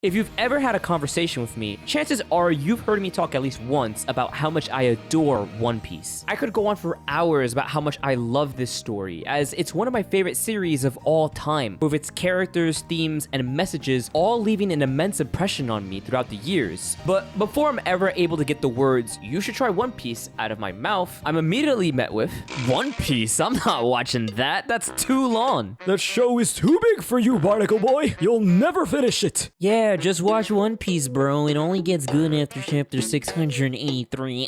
If you've ever had a conversation with me, chances are you've heard me talk at least once about how much I adore One Piece. I could go on for hours about how much I love this story, as it's one of my favorite series of all time, with its characters, themes, and messages all leaving an immense impression on me throughout the years. But before I'm ever able to get the words, "You should try One Piece," out of my mouth, I'm immediately met with, "One Piece? I'm not watching that, that's too long." That show is too big for you, Barnacle Boy. You'll never finish it. Yeah, just watch One Piece, bro. It only gets good after chapter 683.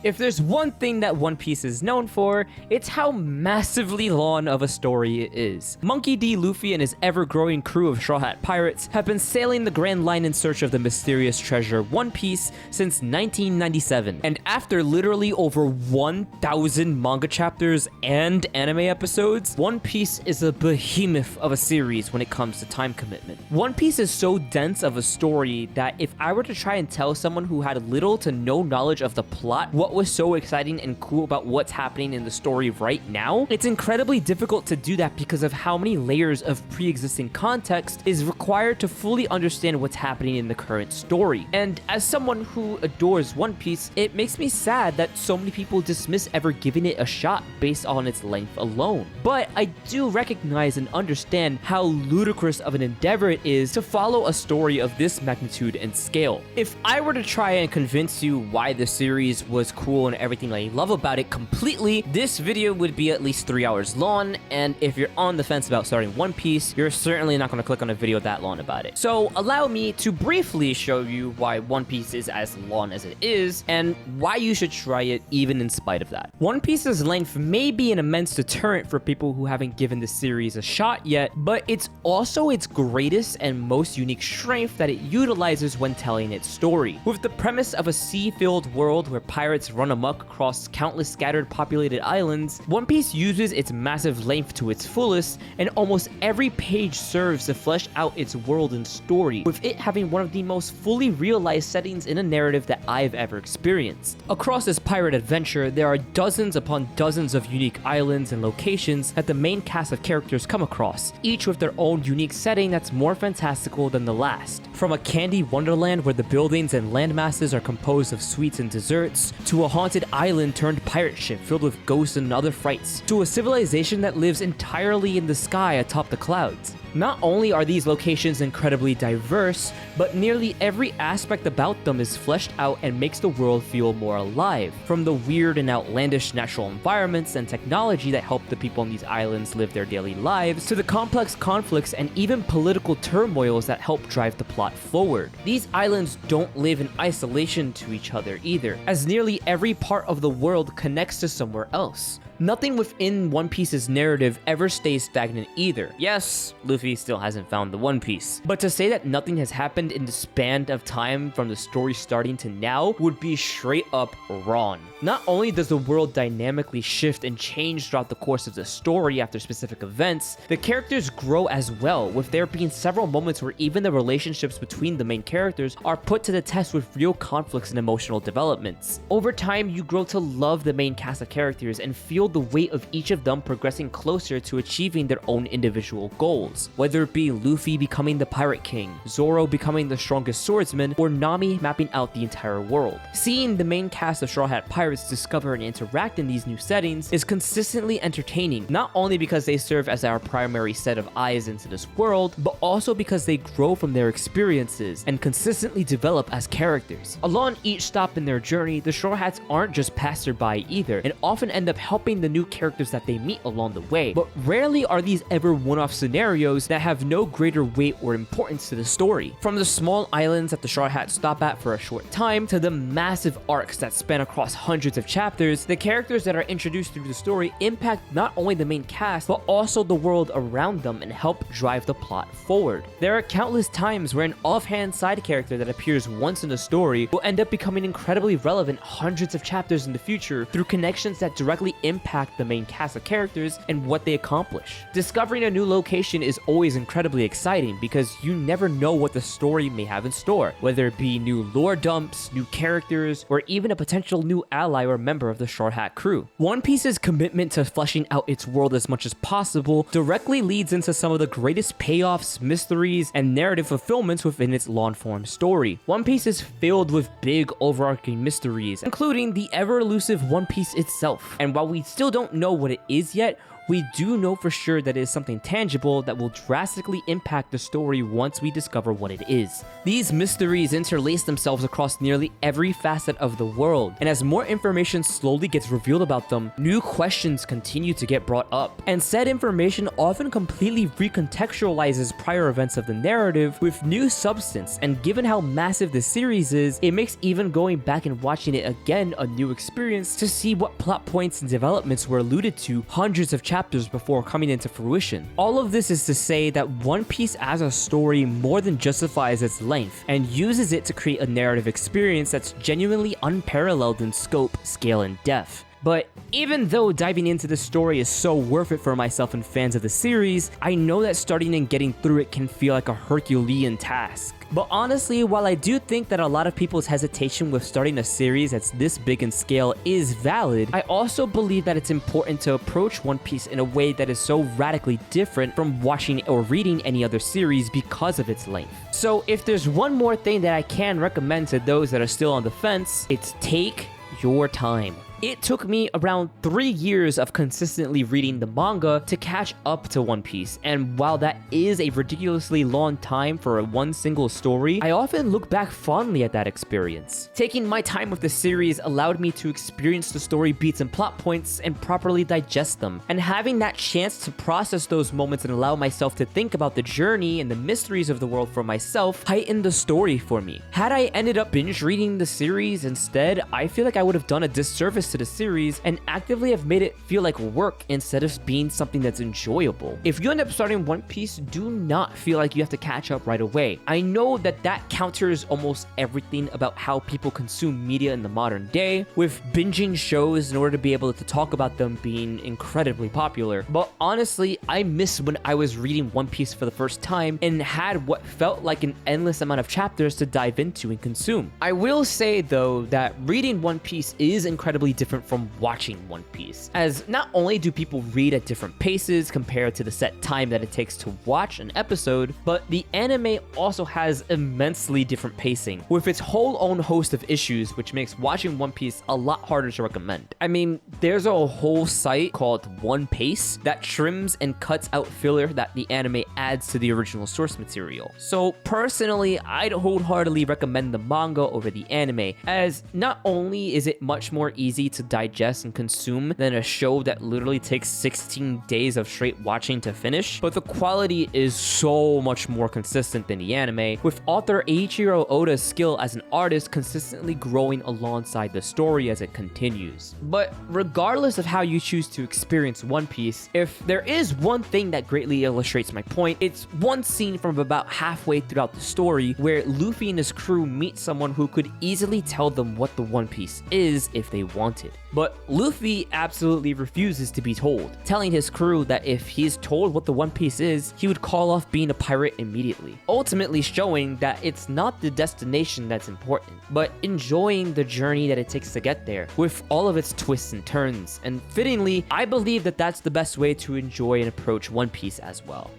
If there's one thing that One Piece is known for, it's how massively long of a story it is. Monkey D. Luffy and his ever-growing crew of Straw Hat Pirates have been sailing the Grand Line in search of the mysterious treasure One Piece since 1997. And after literally over 1,000 manga chapters and anime episodes, One Piece is a behemoth of a series when it comes to time commitment. One Piece is so dense of a story that if I were to try and tell someone who had little to no knowledge of the plot what was so exciting and cool about what's happening in the story right now, it's incredibly difficult to do that because of how many layers of pre-existing context is required to fully understand what's happening in the current story. And as someone who adores One Piece, it makes me sad that so many people dismiss ever giving it a shot based on its length alone. But I do recognize and understand how ludicrous of an endeavor it is to follow a story of this magnitude and scale. If I were to try and convince you why the series was cool and everything I love about it completely, this video would be at least 3 hours long, and if you're on the fence about starting One Piece, you're certainly not going to click on a video that long about it. So allow me to briefly show you why One Piece is as long as it is, and why you should try it even in spite of that. One Piece's length may be an immense deterrent for people who haven't given the series a shot yet, but it's also its greatest and most unique strength that it utilizes when telling its story. With the premise of a sea-filled world where pirates run amok across countless scattered populated islands, One Piece uses its massive length to its fullest, and almost every page serves to flesh out its world and story, with it having one of the most fully realized settings in a narrative that I've ever experienced. Across this pirate adventure, there are dozens upon dozens of unique islands and locations that the main cast of characters come across, each with their own unique setting that's more fantastical than the last. From a candy wonderland where the buildings and landmasses are composed of sweets and desserts, to a haunted island turned pirate ship filled with ghosts and other frights, to a civilization that lives entirely in the sky atop the clouds. Not only are these locations incredibly diverse, but nearly every aspect about them is fleshed out and makes the world feel more alive. From the weird and outlandish natural environments and technology that help the people on these islands live their daily lives, to the complex conflicts and even political turmoils that help drive the plot forward. These islands don't live in isolation to each other either, as nearly every part of the world connects to somewhere else. Nothing within One Piece's narrative ever stays stagnant either. Yes, Luffy still hasn't found the One Piece, but to say that nothing has happened in the span of time from the story starting to now would be straight up wrong. Not only does the world dynamically shift and change throughout the course of the story after specific events, the characters grow as well, with there being several moments where even the relationships between the main characters are put to the test with real conflicts and emotional developments. Over time, you grow to love the main cast of characters and feel the weight of each of them progressing closer to achieving their own individual goals. Whether it be Luffy becoming the Pirate King, Zoro becoming the strongest swordsman, or Nami mapping out the entire world. Seeing the main cast of Straw Hat Pirates discover and interact in these new settings is consistently entertaining, not only because they serve as our primary set of eyes into this world, but also because they grow from their experiences and consistently develop as characters. Along each stop in their journey, the Straw Hats aren't just passerby either, and often end up helping the new characters that they meet along the way, but rarely are these ever one-off scenarios that have no greater weight or importance to the story. From the small islands that the Straw Hats stop at for a short time, to the massive arcs that span across hundreds of chapters, the characters that are introduced through the story impact not only the main cast, but also the world around them and help drive the plot forward. There are countless times where an offhand side character that appears once in the story will end up becoming incredibly relevant hundreds of chapters in the future through connections that directly impact impact the main cast of characters and what they accomplish. Discovering a new location is always incredibly exciting because you never know what the story may have in store, whether it be new lore dumps, new characters, or even a potential new ally or member of the Straw Hat crew. One Piece's commitment to fleshing out its world as much as possible directly leads into some of the greatest payoffs, mysteries, and narrative fulfillments within its long-form story. One Piece is filled with big overarching mysteries, including the ever-elusive One Piece itself. And while we still don't know what it is yet, we do know for sure that it is something tangible that will drastically impact the story once we discover what it is. These mysteries interlace themselves across nearly every facet of the world, and as more information slowly gets revealed about them, new questions continue to get brought up. And said information often completely recontextualizes prior events of the narrative with new substance, and given how massive the series is, it makes even going back and watching it again a new experience to see what plot points and developments were alluded to hundreds of chapters before coming into fruition. All of this is to say that One Piece as a story more than justifies its length and uses it to create a narrative experience that's genuinely unparalleled in scope, scale, and depth. But even though diving into the story is so worth it for myself and fans of the series, I know that starting and getting through it can feel like a Herculean task. But honestly, while I do think that a lot of people's hesitation with starting a series that's this big in scale is valid, I also believe that it's important to approach One Piece in a way that is so radically different from watching or reading any other series because of its length. So if there's one more thing that I can recommend to those that are still on the fence, it's take your time. It took me around 3 years of consistently reading the manga to catch up to One Piece, and while that is a ridiculously long time for one single story, I often look back fondly at that experience. Taking my time with the series allowed me to experience the story beats and plot points and properly digest them, and having that chance to process those moments and allow myself to think about the journey and the mysteries of the world for myself heightened the story for me. Had I ended up binge reading the series instead, I feel like I would have done a disservice to the series and actively have made it feel like work instead of being something that's enjoyable. If you end up starting One Piece, do not feel like you have to catch up right away. I know that that counters almost everything about how people consume media in the modern day, with binging shows in order to be able to talk about them being incredibly popular. But honestly, I miss when I was reading One Piece for the first time and had what felt like an endless amount of chapters to dive into and consume. I will say though that reading One Piece is incredibly different from watching One Piece, as not only do people read at different paces compared to the set time that it takes to watch an episode, but the anime also has immensely different pacing, with its whole own host of issues, which makes watching One Piece a lot harder to recommend. I mean, there's a whole site called One Pace that trims and cuts out filler that the anime adds to the original source material. So personally, I'd wholeheartedly recommend the manga over the anime, as not only is it much more easy to digest and consume than a show that literally takes 16 days of straight watching to finish, but the quality is so much more consistent than the anime, with author Eiichiro Oda's skill as an artist consistently growing alongside the story as it continues. But regardless of how you choose to experience One Piece, if there is one thing that greatly illustrates my point, it's one scene from about halfway throughout the story where Luffy and his crew meet someone who could easily tell them what the One Piece is if they wanted. But Luffy absolutely refuses to be told, telling his crew that if he's told what the One Piece is, he would call off being a pirate immediately, ultimately showing that it's not the destination that's important, but enjoying the journey that it takes to get there, with all of its twists and turns. And fittingly, I believe that that's the best way to enjoy and approach One Piece as well.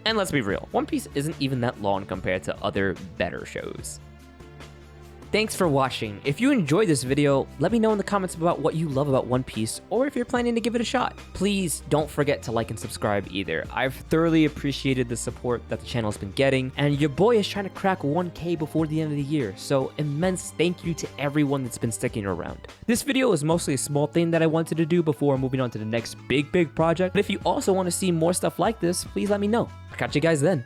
And let's be real, One Piece isn't even that long compared to other better shows. Thanks for watching. If you enjoyed this video, let me know in the comments about what you love about One Piece, or if you're planning to give it a shot. Please don't forget to like and subscribe either. I've thoroughly appreciated the support that the channel's been getting, and your boy is trying to crack 1K before the end of the year, so immense thank you to everyone that's been sticking around. This video is mostly a small thing that I wanted to do before moving on to the next big project, but if you also want to see more stuff like this, please let me know. I'll catch you guys then.